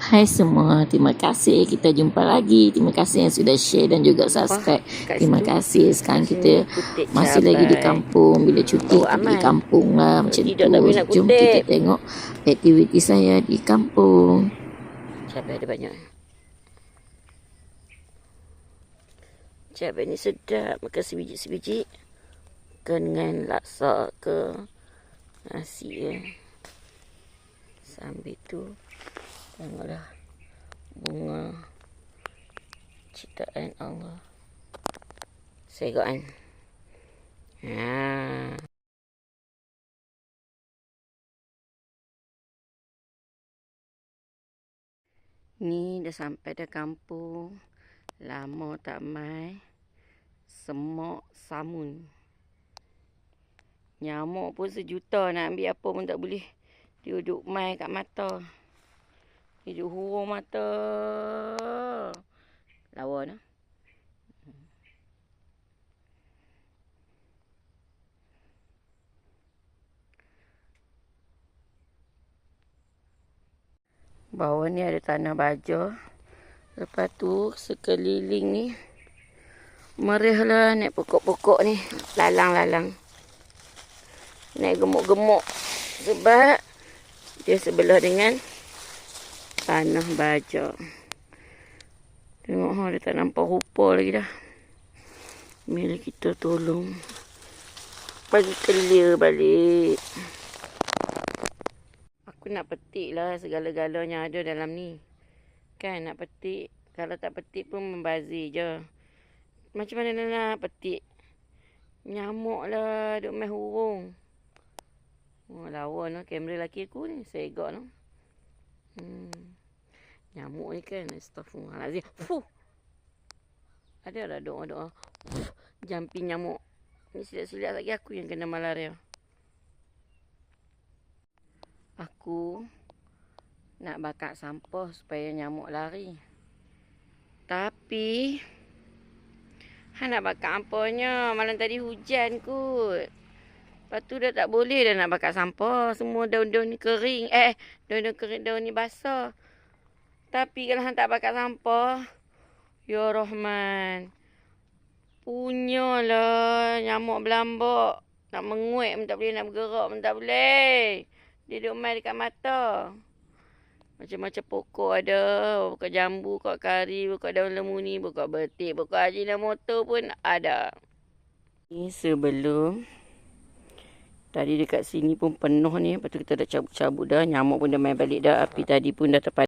Hai semua, terima kasih. Kita jumpa lagi. Terima kasih yang sudah share dan juga subscribe. Terima kasih. Sekarang kita masih lagi di kampung. Bila cuti kita pergi kampung lah macam tu. Jom kita tengok aktiviti saya di kampung. Cabai ada banyak. Cabai ni sedap. Makan sebiji-sebiji. Dengan laksa ke nasi ya. Sambil tu tengoklah bunga ciptaan Allah. Segokan. Ni dah sampai dah kampung. Lama tak mai. Semok samun. Nyamuk pun sejuta, nak ambil apa pun tak boleh. Dia duduk mai kat mata. Dia duduk hurung mata. Lawa nah. Bawah ni ada tanah baja. Lepas tu sekeliling ni merihlah naik pokok-pokok ni. Lalang-lalang. Naik gemuk-gemuk. Sebab dia sebelah dengan tanah baja. Tengok dia tak nampak rupa lagi dah. Bila kita tolong bagi clear balik. Aku nak petik lah segala-galanya ada dalam ni. Kan nak petik. Kalau tak petik pun membazir je. Macam mana nak petik? Nyamuk lah. Duk main hurung. Oh, lawa no. Kamera laki aku ni. Segak no. Nyamuk ni kan. Astaghfirullahaladzim. Fuh. Ada dah doa-doa. Jumping nyamuk. Ni silap-silap lagi aku yang kena malaria. Aku nak bakar sampah supaya nyamuk lari. Tapi nak bakar sampahnya. Malam tadi hujan kot. Lepas tu dah tak boleh dah nak bakar sampah. Semua daun-daun ni kering. Daun-daun kering, daun ni basah. Tapi kalau hang tak bakar sampah, ya Rahman, punyalah nyamuk berlambak. Nak menguik pun tak boleh, nak bergerak pun tak boleh. Dia duduk main dekat mata. Macam-macam pokok ada. Pokok jambu, pokok kari, pokok daun lemuni, pokok betik, pokok ajinomoto pun ada. Ni sebelum. Tadi dekat sini pun penuh ni. Lepas tu kita dah cabut-cabut dah. Nyamuk pun dah main balik dah. Api tadi pun dah terpadam.